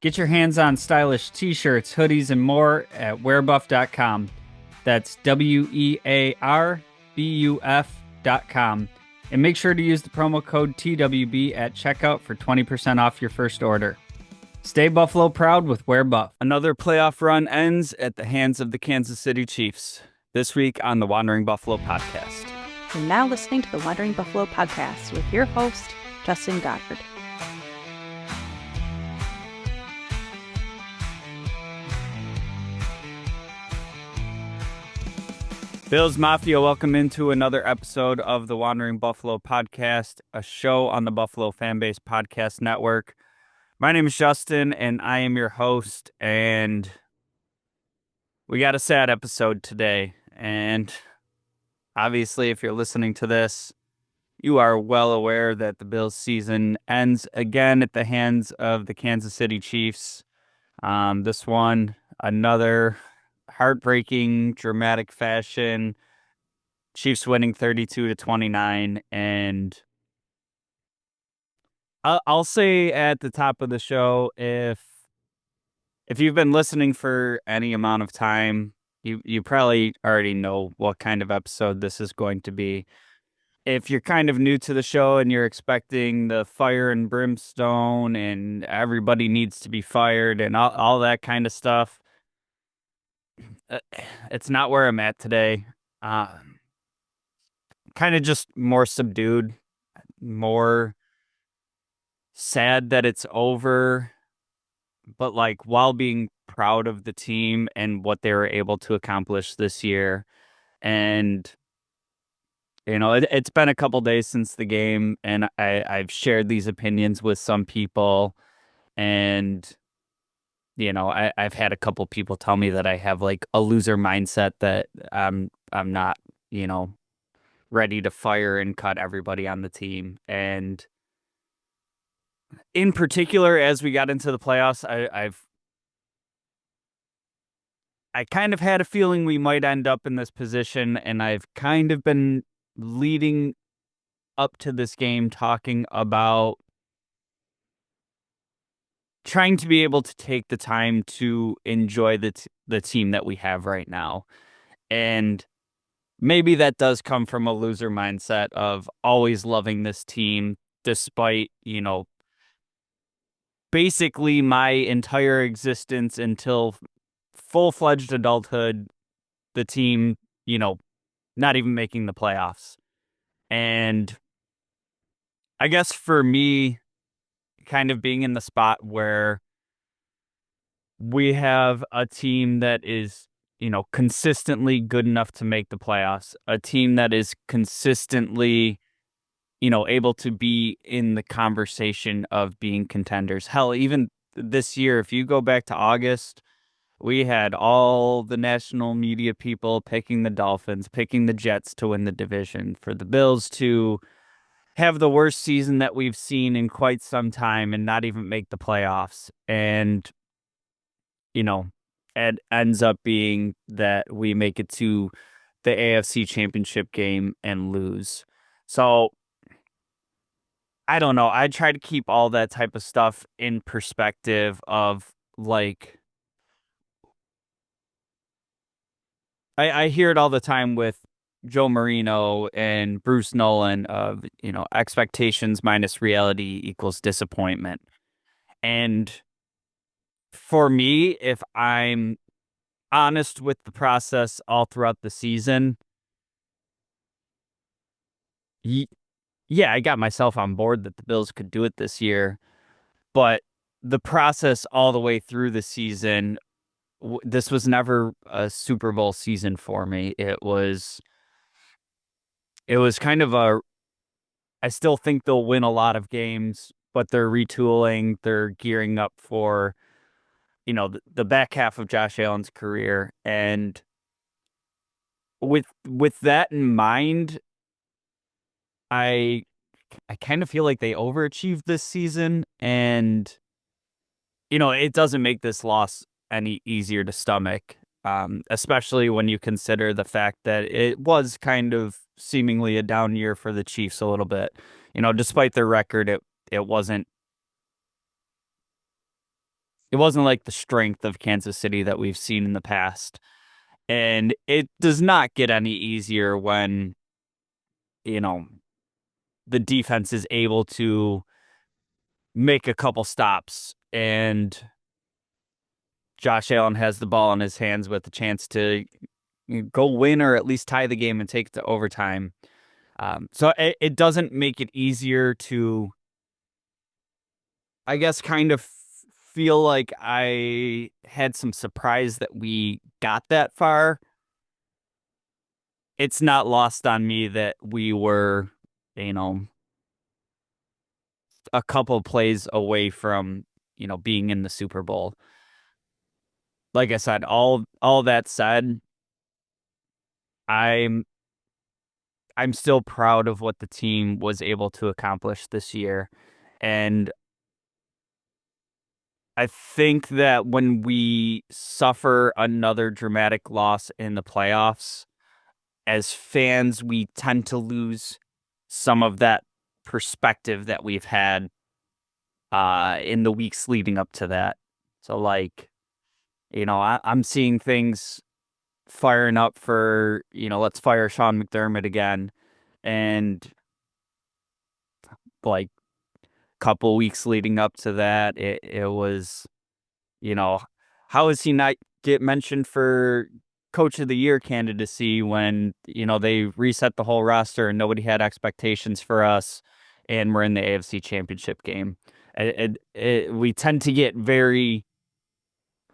Get your hands on stylish t-shirts, hoodies, and more at wearbuff.com. That's wearbuff.com. And make sure to use the promo code TWB at checkout for 20% off your first order. Stay Buffalo proud with Wear Buff. Another playoff run ends at the hands of the Kansas City Chiefs. This week on the Wandering Buffalo podcast. You're now listening to the Wandering Buffalo podcast with your host, Justin Goddard. Bills Mafia, welcome into another episode of the Wandering Buffalo podcast, a show on the Buffalo Fanbase Podcast Network. My name is Justin, and I am your host, and we got a sad episode today. And obviously, if you're listening to this, you are well aware that the Bills season ends again at the hands of the Kansas City Chiefs. This one, another heartbreaking, dramatic fashion. Chiefs winning 32-29, and I'll say at the top of the show, if you've been listening for any amount of time, you probably already know what kind of episode this is going to be. If you're kind of new to the show and you're expecting the fire and brimstone and everybody needs to be fired and all that kind of stuff, it's not where I'm at today. Kind of just more subdued, more sad that it's over, but like while being proud of the team and what they were able to accomplish this year. And you know, it's been a couple days since the game, and I've shared these opinions with some people, and you know, I've had a couple people tell me that I have like a loser mindset, that I'm not, you know, ready to fire and cut everybody on the team. And in particular, as we got into the playoffs, I kind of had a feeling we might end up in this position, and I've kind of been leading up to this game talking about trying to be able to take the time to enjoy the team that we have right now. And maybe that does come from a loser mindset of always loving this team, despite, you know, basically my entire existence until full-fledged adulthood, the team, you know, not even making the playoffs. And I guess for me, kind of being in the spot where we have a team that is, you know, consistently good enough to make the playoffs, a team that is consistently, you know, able to be in the conversation of being contenders. Hell, even this year, if you go back to August, we had all the national media people picking the Dolphins, picking the Jets to win the division, for the Bills to have the worst season that we've seen in quite some time and not even make the playoffs. And, you know, it ends up being that we make it to the AFC Championship game and lose. So I don't know. I try to keep all that type of stuff in perspective of, like, I hear it all the time with Joe Marino and Bruce Nolan of, you know, expectations minus reality equals disappointment. And for me, if I'm honest with the process all throughout the season, yeah, I got myself on board that the Bills could do it this year, but the process all the way through the season, this was never a Super Bowl season for me. It was kind of I still think they'll win a lot of games, but they're retooling, they're gearing up for, you know, the back half of Josh Allen's career. And with that in mind, I kind of feel like they overachieved this season, and you know, it doesn't make this loss any easier to stomach, especially when you consider the fact that it was kind of seemingly a down year for the Chiefs a little bit. You know, despite their record, it wasn't it wasn't like the strength of Kansas City that we've seen in the past. And it does not get any easier when, you know, the defense is able to make a couple stops and Josh Allen has the ball in his hands with a chance to go win or at least tie the game and take it to overtime. So it doesn't make it easier to, I guess, kind of feel like I had some surprise that we got that far. It's not lost on me that we were, you know, a couple plays away from, being in the Super Bowl. Like I said, all that said, I'm I'm still proud of what the team was able to accomplish this year. And I think that when we suffer another dramatic loss in the playoffs, as fans, we tend to lose some of that perspective that we've had in the weeks leading up to that. So, like, I'm seeing things firing up for, let's fire Sean McDermott again. And like couple weeks leading up to that, it was, you know, how is he not get mentioned for coach of the year candidacy when, they reset the whole roster and nobody had expectations for us and we're in the AFC Championship game. We tend to get very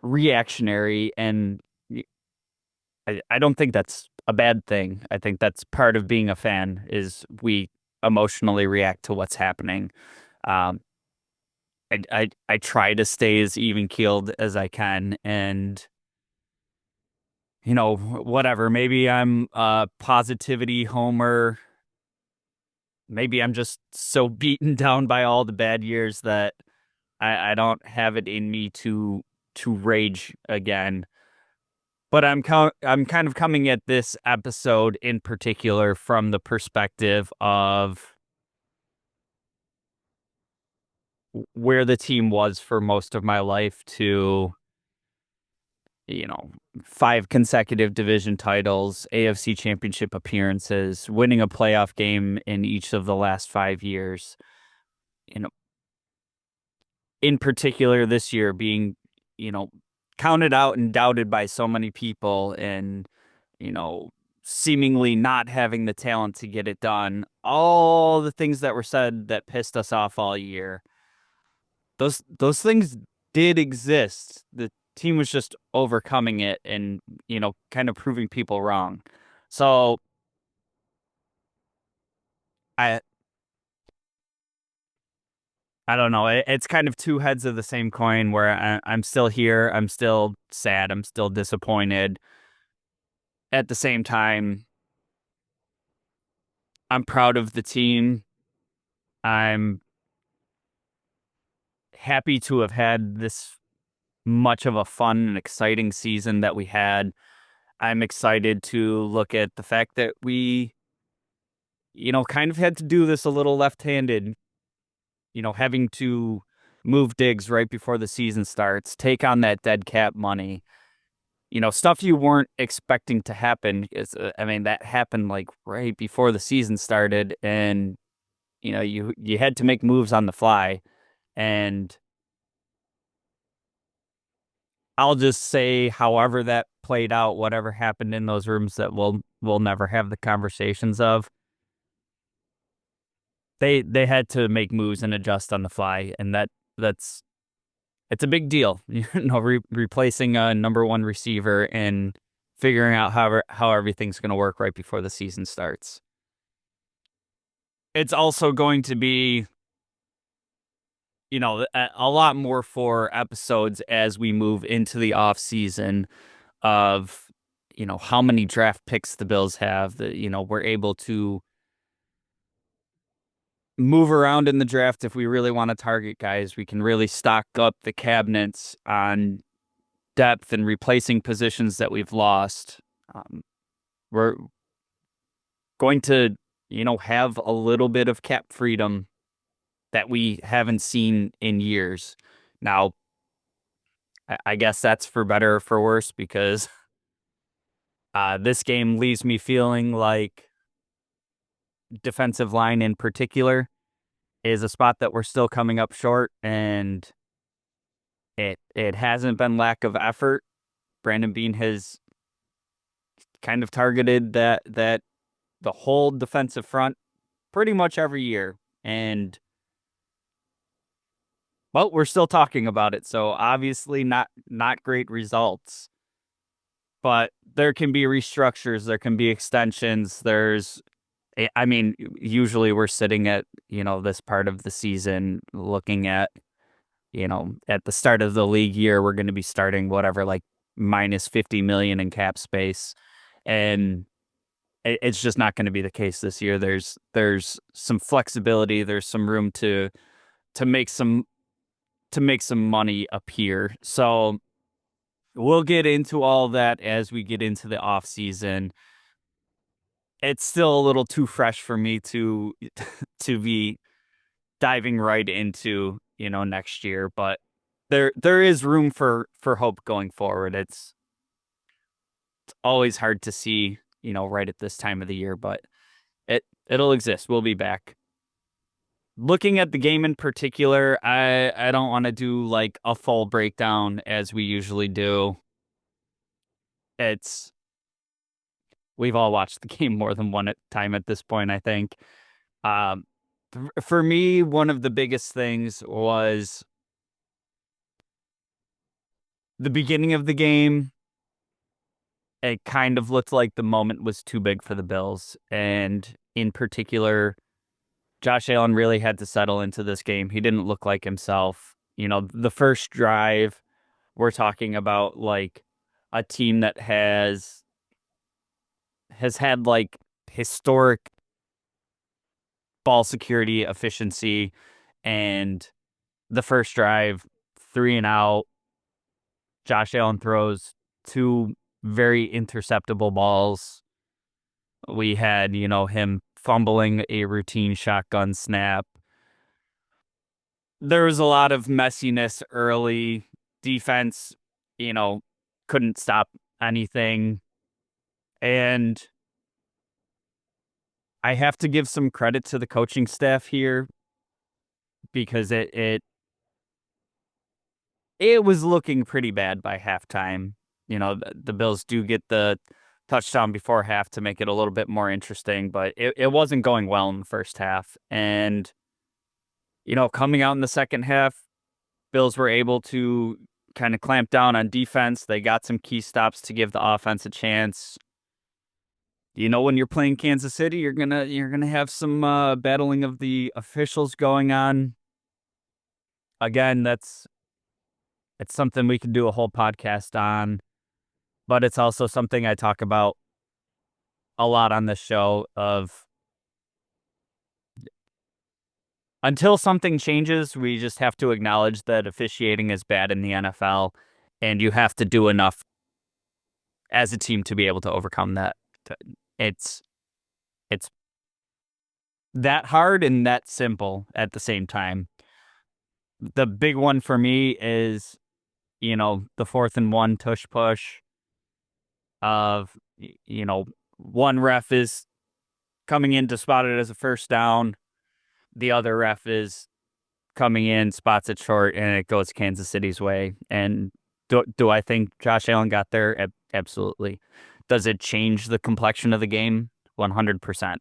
reactionary and I don't think that's a bad thing. I think that's part of being a fan is we emotionally react to what's happening. Um, I try to stay as even keeled as I can, and whatever. Maybe I'm a positivity homer. Maybe I'm just so beaten down by all the bad years that I don't have it in me to rage again. But I'm kind of coming at this episode in particular from the perspective of where the team was for most of my life to, you know, 5 consecutive division titles, AFC Championship appearances, winning a playoff game in each of the last 5 years. You know, in particular this year being, you know, counted out and doubted by so many people and, you know, seemingly not having the talent to get it done. All the things that were said that pissed us off all year. Those things did exist. The team was just overcoming it and, kind of proving people wrong. So I I don't know. It's kind of two heads of the same coin where I'm still here. I'm still sad. I'm still disappointed. At the same time, I'm proud of the team. I'm happy to have had this much of a fun and exciting season that we had. I'm excited to look at the fact that we, kind of had to do this a little left-handed, having to move Diggs right before the season starts, take on that dead cap money, stuff you weren't expecting to happen. I mean, that happened like right before the season started, and you had to make moves on the fly. And I'll just say, however that played out, whatever happened in those rooms that we'll never have the conversations of. They had to make moves and adjust on the fly, and that's it's a big deal. Replacing a number one receiver and figuring out how everything's going to work right before the season starts. It's also going to be, a lot more for episodes as we move into the off season of, how many draft picks the Bills have that, we're able to move around in the draft if we really want to target guys. We can really stock up the cabinets on depth and replacing positions that we've lost. We're going to, have a little bit of cap freedom that we haven't seen in years. Now, I guess that's for better or for worse because this game leaves me feeling like defensive line in particular is a spot that we're still coming up short, and it hasn't been lack of effort. Brandon Bean has kind of targeted that the whole defensive front pretty much every year, and well, we're still talking about it, so obviously not great results. But there can be restructures, there can be extensions. I mean, usually we're sitting at, this part of the season looking at, at the start of the league year, we're going to be starting whatever, like minus 50 million in cap space. And it's just not going to be the case this year. There's some flexibility, there's some room to make some to make some money appear. So we'll get into all that as we get into the off season. It's still a little too fresh for me to to be diving right into, next year, but there is room for hope going forward. It's always hard to see, right at this time of the year, but it'll exist. We'll be back. Looking at the game in particular, I don't want to do like a full breakdown as we usually do. It's We've all watched the game more than one time at this point, I think. Um, for me, one of the biggest things was the beginning of the game. It kind of looked like the moment was too big for the Bills. And in particular, Josh Allen really had to settle into this game. He didn't look like himself. The first drive, we're talking about like a team that has had like historic ball security efficiency, and the first drive, 3 and out. Josh Allen throws two very interceptable balls. We had, him fumbling a routine shotgun snap. There was a lot of messiness early. Defense, you know, couldn't stop anything. And I have to give some credit to the coaching staff here because it was looking pretty bad by halftime. The Bills do get the touchdown before half to make it a little bit more interesting, but it wasn't going well in the first half. And, coming out in the second half, Bills were able to kind of clamp down on defense. They got some key stops to give the offense a chance. When you're playing Kansas City, you're gonna have some battling of the officials going on. Again, it's something we can do a whole podcast on, but it's also something I talk about a lot on this show of until something changes, we just have to acknowledge that officiating is bad in the NFL, and you have to do enough as a team to be able to overcome that. It's it's that hard and that simple at the same time. The big one for me is, the 4th and 1 tush push of, one ref is coming in to spot it as a first down. The other ref is coming in, spots it short, and it goes Kansas City's way. And do I think Josh Allen got there? Absolutely. Does it change the complexion of the game? 100%.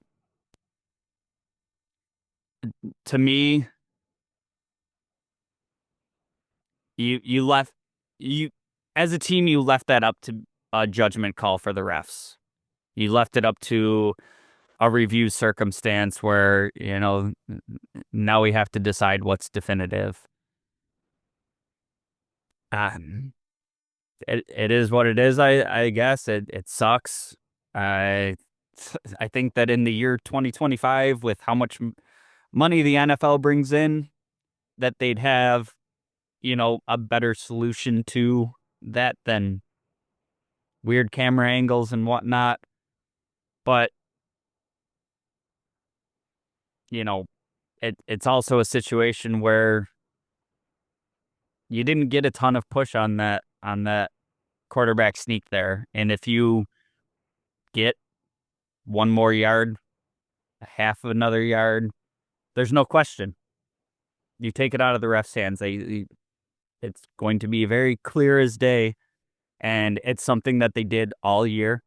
To me, you left you as a team, you left that up to a judgment call for the refs. You left it up to a review circumstance where, now we have to decide what's definitive. Um, it is what it is. I guess it sucks. I I think that in the year 2025, with how much money the NFL brings in, that they'd have, a better solution to that than weird camera angles and whatnot. But, you know, it's also a situation where you didn't get a ton of push on that quarterback sneak there. And if you get one more yard, a half of another yard, there's no question. You take it out of the ref's hands. It's going to be very clear as day, and it's something that they did all year.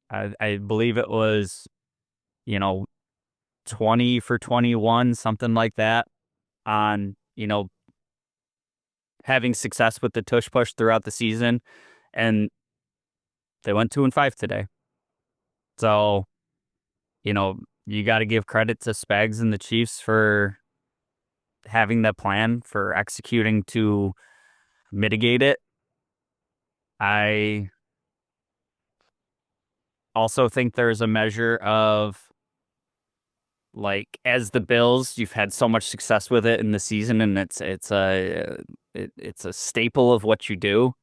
I believe it was, you know, 20 for 21, something like that, on, having success with the tush push throughout the season. And they went 2-5 today. So, you got to give credit to Spags and the Chiefs for having that plan, for executing to mitigate it. I also think there's a measure of, like, as the Bills, you've had so much success with it in the season, and it's a staple of what you do.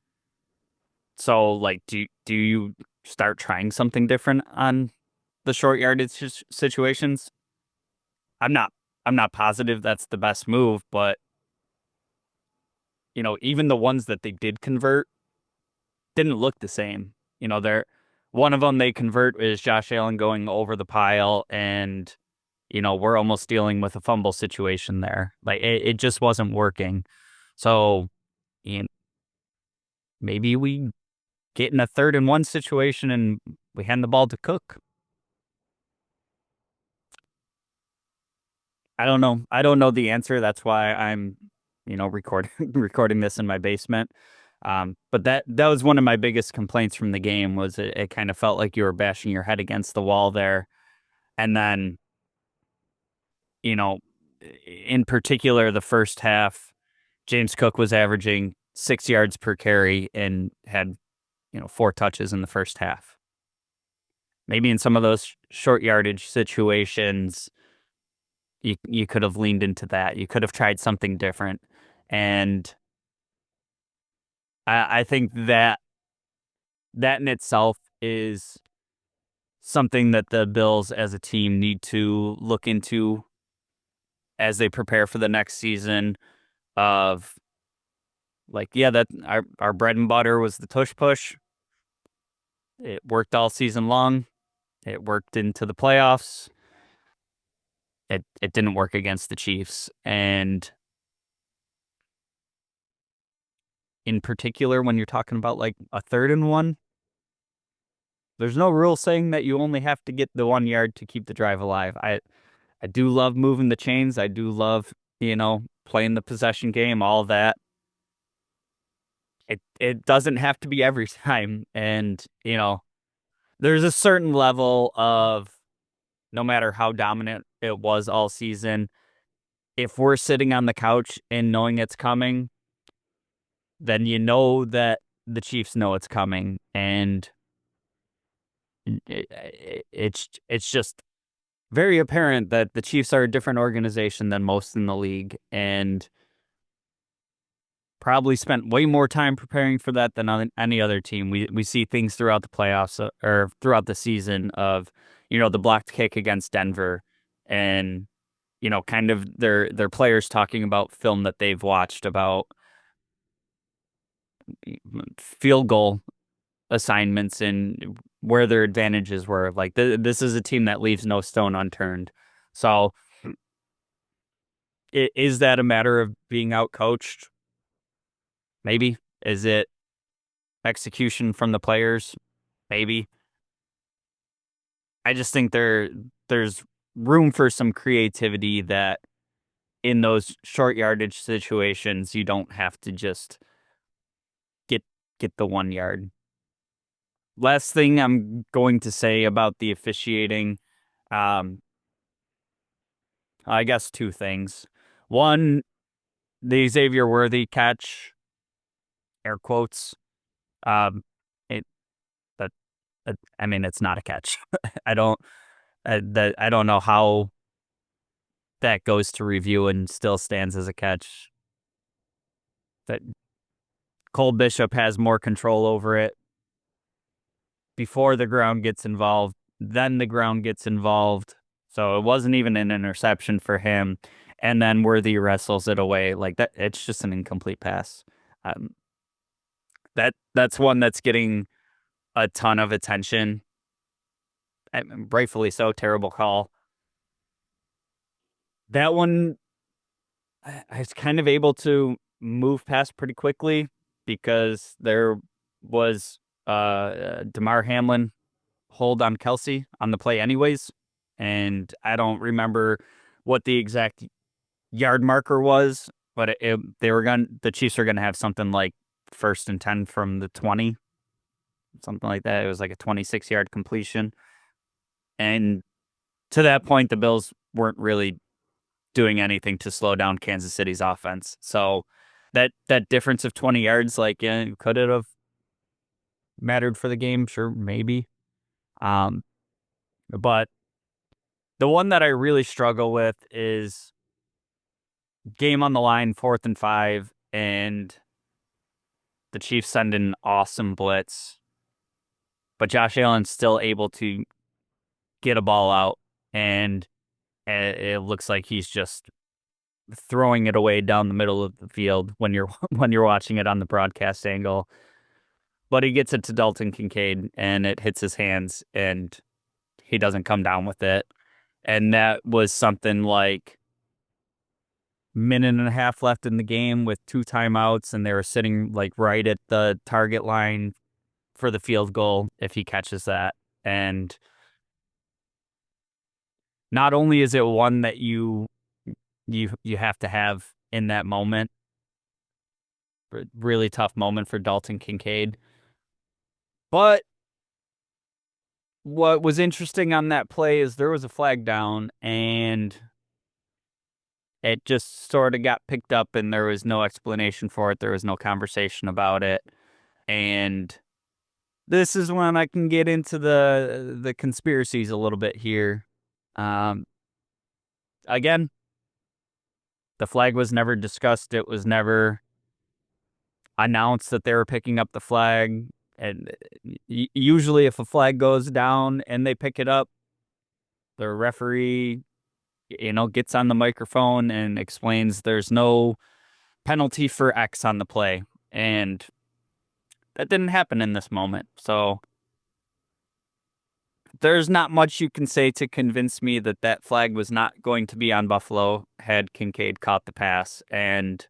So, like, do you start trying something different on the short yardage situations? I'm not I'm not positive that's the best move, but even the ones that they did convert didn't look the same. They're one of them they convert is Josh Allen going over the pile, and we're almost dealing with a fumble situation there. Like it just wasn't working. So, you know, maybe we get in a 3rd-and-1 situation and we hand the ball to Cook. I don't know. I don't know the answer. That's why I'm, recording recording this in my basement. But that was one of my biggest complaints from the game was it kind of felt like you were bashing your head against the wall there. And then, you know, in particular, the first half, James Cook was averaging 6 yards per carry and had, 4 touches in the first half. Maybe in some of those short yardage situations, you could have leaned into that. You could have tried something different. And I think that in itself is something that the Bills as a team need to look into as they prepare for the next season of, like, yeah, that our bread and butter was the tush push. It worked all season long. It worked into the playoffs. It didn't work against the Chiefs. And in particular, when you're talking about like a 3rd-and-1, there's no rule saying that you only have to get the 1 yard to keep the drive alive. I do love moving the chains. I do love, playing the possession game, all that. It doesn't have to be every time. And, there's a certain level of, no matter how dominant it was all season, if we're sitting on the couch and knowing it's coming, then you know that the Chiefs know it's coming. And it's just very apparent that the Chiefs are a different organization than most in the league, and probably spent way more time preparing for that than on any other team. We see things throughout the playoffs or throughout the season of, the blocked kick against Denver, and kind of their players talking about film that they've watched about field goal assignments and where their advantages were. Like this is a team that leaves no stone unturned. So is that a matter of being outcoached? Maybe. Is it execution from the players? Maybe. I just think there's room for some creativity that in those short yardage situations you don't have to just get get the 1 yard. Last thing I'm going to say about the officiating, um, I guess 2 things. One, the Xavier Worthy catch, air quotes. Um, it that, I mean, it's not a catch. I don't I don't know how that goes to review and still stands as a catch. That Cole Bishop has more control over it before the ground gets involved, then the ground gets involved. So it wasn't even an interception for him. and then Worthy wrestles it away like that. It's just an incomplete pass. Um, that's one that's getting a ton of attention. Rightfully so. Terrible call. That one, I was kind of able to move past pretty quickly because there was Damar Hamlin hold on Kelsey on the play anyways, and I don't remember what the exact yard marker was, but the Chiefs are gonna have something like 1st and 10 from the 20, something like that. It was like a 26-yard completion, and to that point, the Bills weren't really doing anything to slow down Kansas City's offense. So that difference of 20 yards, like, yeah, could it have mattered for the game? Sure, maybe. Um, but the one that I really struggle with is game on the line, 4th and 5, and the Chiefs send an awesome blitz, but Josh Allen's still able to get a ball out, and it looks like he's just throwing it away down the middle of the field when you're when you're watching it on the broadcast angle. But he gets it to Dalton Kincaid, and it hits his hands, and he doesn't come down with it. And that was something like minute and a half left in the game with 2 timeouts, and they were sitting like right at the target line for the field goal if he catches that. And not only is it one that you have to have in that moment, really tough moment for Dalton Kincaid, but what was interesting on that play is there was a flag down, and it just sort of got picked up, and there was no explanation for it. There was no conversation about it. And this is when I can get into the conspiracies a little bit here. Um, Again, the flag was never discussed. It was never announced that they were picking up the flag. And usually if a flag goes down and they pick it up, the referee, gets on the microphone and explains there's no penalty for X on the play. And that didn't happen in this moment. So there's not much you can say to convince me that that flag was not going to be on Buffalo had Kincaid caught the pass. And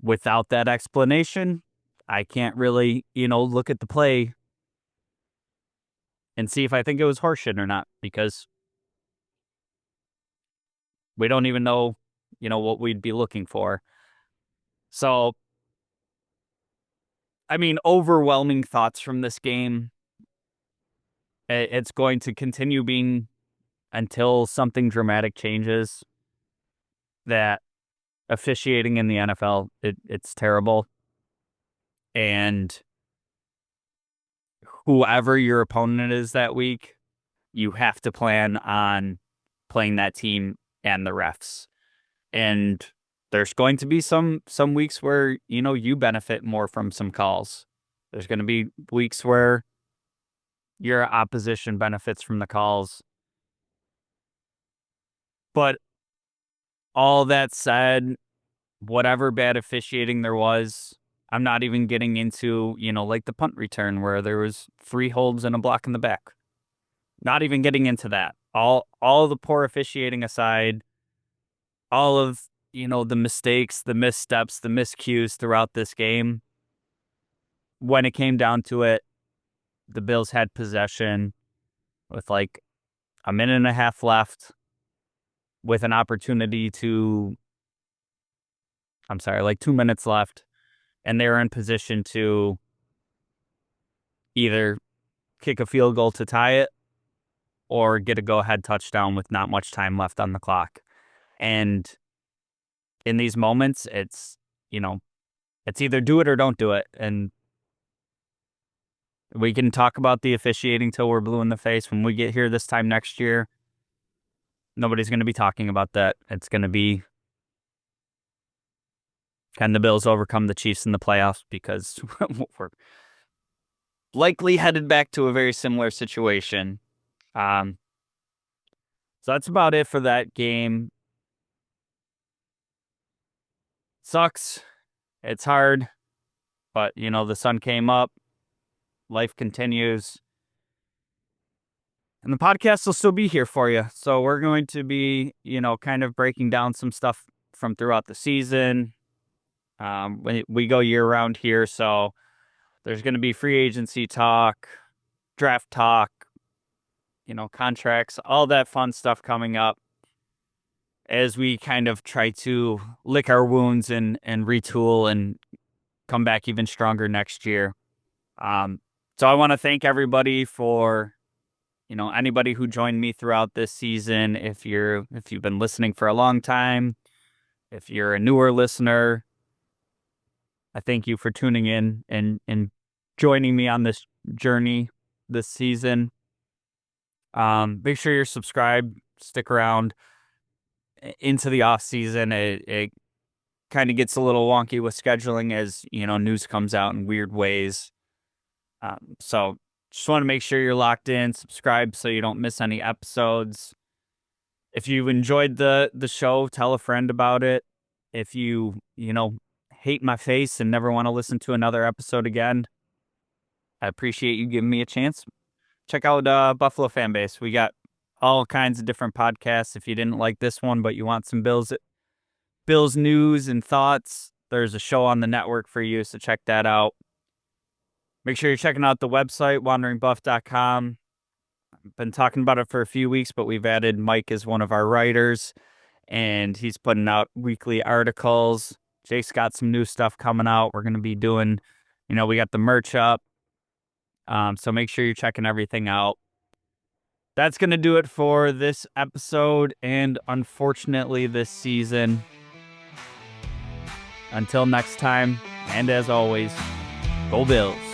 without that explanation, I can't really, look at the play and see if I think it was horseshit or not, because we don't even know, what we'd be looking for. So, I mean, overwhelming thoughts from this game. It's going to continue being, until something dramatic changes, that officiating in the NFL, it's terrible. And whoever your opponent is that week, you have to plan on playing that team and the refs. And there's going to be some weeks where, you benefit more from some calls. There's going to be weeks where your opposition benefits from the calls. But all that said, whatever bad officiating there was, I'm not even getting into, like the punt return where there was 3 holds and a block in the back. Not even getting into that. All the poor officiating aside, all of, the mistakes, the missteps, the miscues throughout this game, when it came down to it, the Bills had possession with like a minute and a half left, with an opportunity to, I'm sorry, like 2 minutes left, and they were in position to either kick a field goal to tie it or get a go-ahead touchdown with not much time left on the clock. And in these moments, it's either do it or don't do it. And we can talk about the officiating till we're blue in the face. When we get here this time next year, nobody's going to be talking about that. It's going to be, can the Bills overcome the Chiefs in the playoffs? Because we're likely headed back to a very similar situation. So that's about it for that game. Sucks. It's hard, but the sun came up. Life continues. And the podcast will still be here for you. So we're going to be, kind of breaking down some stuff from throughout the season. We go year round here, so there's going to be free agency talk, draft talk, contracts, all that fun stuff coming up as we kind of try to lick our wounds and retool and come back even stronger next year. So I want to thank everybody for, anybody who joined me throughout this season. If you've been listening for a long time, if you're a newer listener, I thank you for tuning in and joining me on this journey this season. Make sure you're subscribed, stick around into the off season. It kind of gets a little wonky with scheduling as, news comes out in weird ways. So just want to make sure you're locked in, subscribe so you don't miss any episodes. If you enjoyed the show, tell a friend about it. If you hate my face and never want to listen to another episode again, I appreciate you giving me a chance. Check out Buffalo Fanbase. We got all kinds of different podcasts. If you didn't like this one, but you want some Bills news and thoughts, there's a show on the network for you, so check that out. Make sure you're checking out the website, wanderingbuff.com. I've been talking about it for a few weeks, but we've added Mike as one of our writers, and he's putting out weekly articles. Jake's got some new stuff coming out. We're going to be doing, we got the merch up. So make sure you're checking everything out. That's going to do it for this episode and, unfortunately, this season. Until next time, and as always, go Bills.